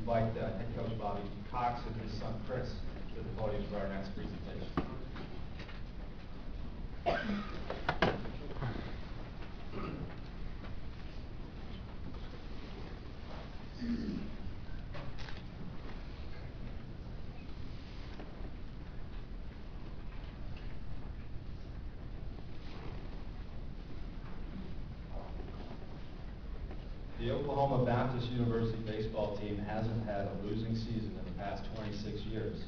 invite head coach Bobby Cox and his son Chris to the podium for our next presentation. The Oklahoma Baptist University baseball team hasn't had a losing season in the past 26 years.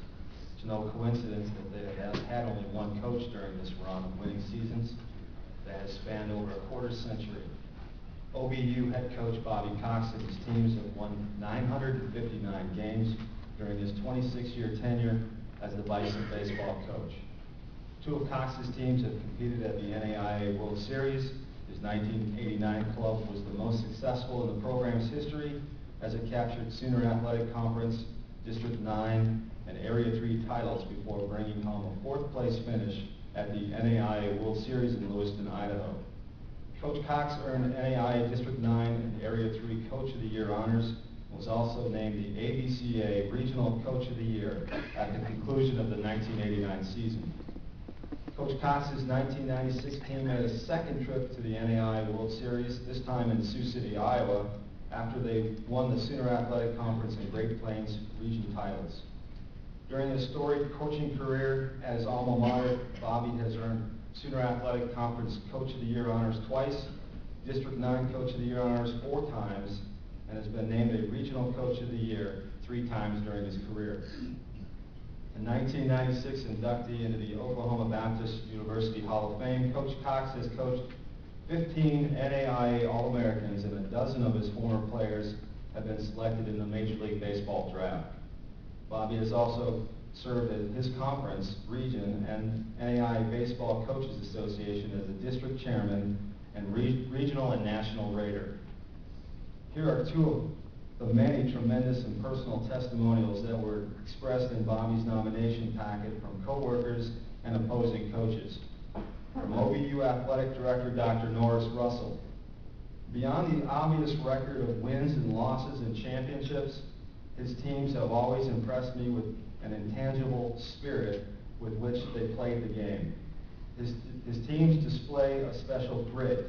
It's no coincidence that they have had only one coach during this run of winning seasons that has spanned over a quarter century. OBU head coach Bobby Cox and his teams have won 959 games during his 26-year tenure as the Bison baseball coach. Two of Cox's teams have competed at the NAIA World Series. His 1989 club was the most successful in the program's history as it captured Sooner Athletic Conference, District 9, and Area 3 titles before bringing home a fourth-place finish at the NAIA World Series in Lewiston, Idaho. Coach Cox earned NAIA District 9 and Area 3 Coach of the Year honors and was also named the ABCA Regional Coach of the Year at the conclusion of the 1989 season. Coach Cox's 1996 team made a second trip to the NAIA World Series, this time in Sioux City, Iowa, after they won the Sooner Athletic Conference and Great Plains region titles. During his storied coaching career at his alma mater, Bobby has earned Sooner Athletic Conference Coach of the Year honors twice, District 9 Coach of the Year honors 4 times, and has been named a Regional Coach of the Year 3 times during his career. A 1996 inductee into the Oklahoma Baptist University Hall of Fame, Coach Cox has coached 15 NAIA All-Americans, and a dozen of his former players have been selected in the Major League Baseball draft. Bobby has also served as his conference, region, and NAIA Baseball Coaches Association as a district chairman and regional and national rater. Here are two of the many tremendous and personal testimonials that were expressed in Bobby's nomination packet from coworkers and opposing coaches. From OBU Athletic Director Dr. Norris Russell. Beyond the obvious record of wins and losses and championships, his teams have always impressed me with an intangible spirit with which they played the game. His teams display a special grit,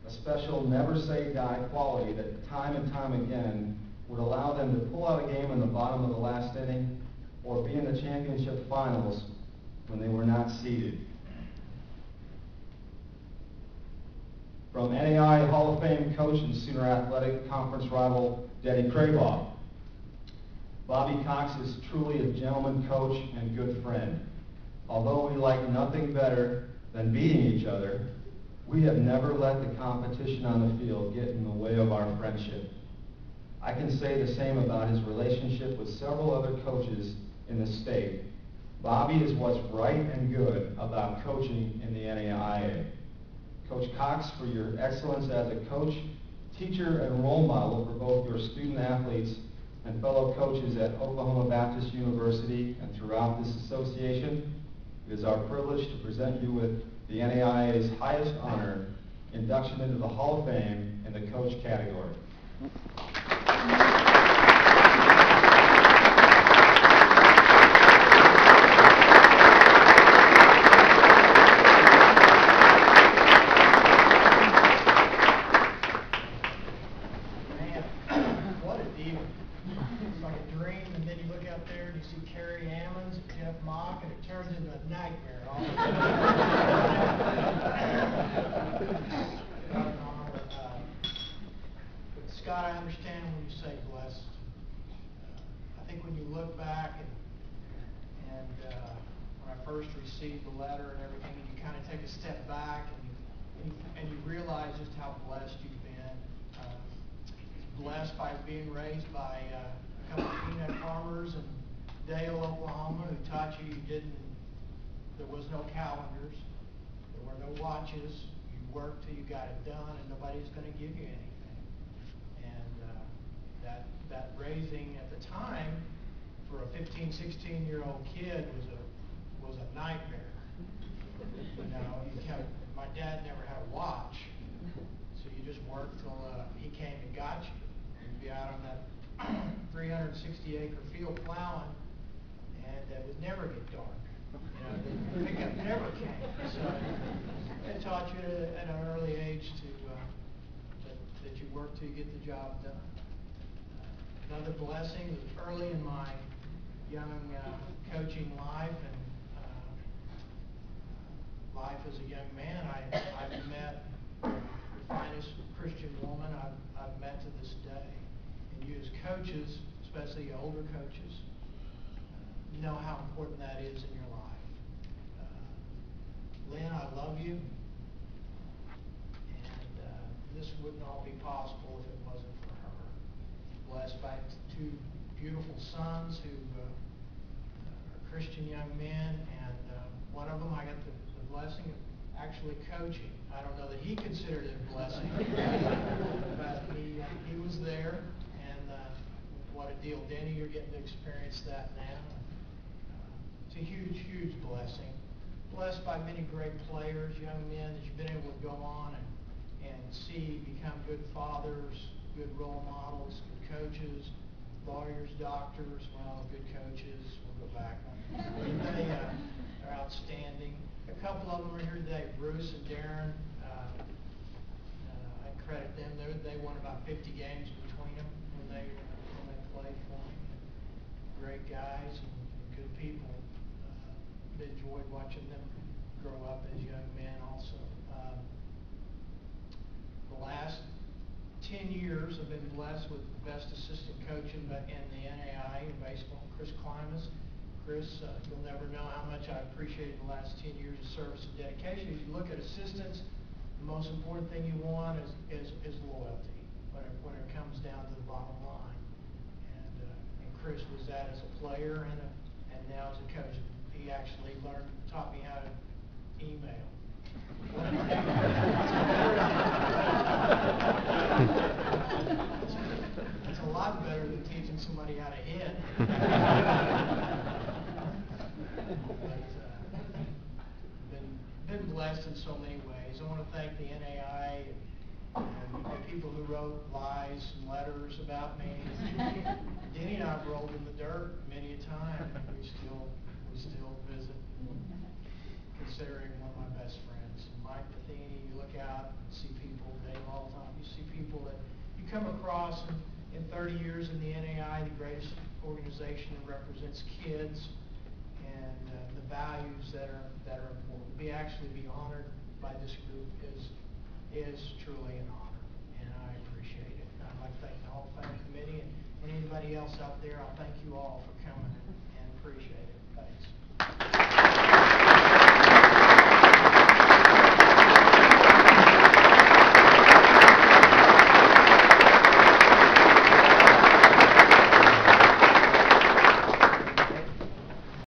a special never-say-die quality that time and time again would allow them to pull out a game in the bottom of the last inning or be in the championship finals when they were not seeded. From NAIA Hall of Fame coach and Sooner Athletic Conference rival Denny Krabaugh. Bobby Cox is truly a gentleman coach and good friend. Although we like nothing better than beating each other, we have never let the competition on the field get in the way of our friendship. I can say the same about his relationship with several other coaches in the state. Bobby is what's right and good about coaching in the NAIA. Coach Cox, for your excellence as a coach, teacher, and role model for both your student athletes and fellow coaches at Oklahoma Baptist University and throughout this association, it is our privilege to present you with the NAIA's highest honor, induction into the Hall of Fame in the coach category. Scott, I understand when you say blessed. I think when you look back and when I first received the letter and everything, and you kind of take a step back and you realize just how blessed you've been. Blessed by being raised by a couple of peanut farmers in Dale, Oklahoma, who taught you there was no calendars, there were no watches. You worked till you got it done, and nobody's going to give you anything. That raising at the time for a 15, 16-year-old kid was a nightmare. You know, my dad never had a watch, so you just worked till he came and got you. You'd be out on that 360-acre field plowing, and it would never get dark. You know, the pickup never came. So it taught you at an early age that you work till you get the job done. Another blessing was early in my young coaching life and life as a young man, I've met the finest Christian woman I've met to this day. And you as coaches, especially older coaches, know how important that is in your life. Lynn, I love you. And this wouldn't all be possible if it wasn't for her. Blessed by two beautiful sons who are Christian young men, and one of them I got the blessing of actually coaching. I don't know that he considered it a blessing, but he was there, and what a deal. Denny, you're getting to experience that now. It's a huge, huge blessing. Blessed by many great players, young men that you've been able to go on and see become good fathers, good role models, good coaches, lawyers, doctors, well, good coaches. We'll go back. They're outstanding. A couple of them are here today, Bruce and Darren. I credit them. They won about 50 games between them when they played for me. Great guys and good people. Enjoyed watching them grow up as young men also. The last 10 years I've been blessed with the best assistant coach in the NAI in baseball, Chris Klimas. Chris, you'll never know how much I appreciated the last 10 years of service and dedication. If you look at assistants, the most important thing you want is loyalty when it comes down to the bottom line. And Chris was that as a player and now as a coach. He actually taught me how to email. It's a lot better than teaching somebody how to hit. Been blessed in so many ways. I want to thank the NAI and the people who wrote lies and letters about me. Denny and I have rolled in the dirt many a time, and we still visit, considering one of my best friends. Mike Matheny, you look out and see people, Dave Alton, you see people that you come across in 30 years in the NAI, the greatest organization that represents kids, and the values that are important. Actually be honored by this group is truly an honor, and I appreciate it. I'd like to thank the Hall of Fame Committee and anybody else out there. I'll thank you all for coming and appreciate it. Thanks.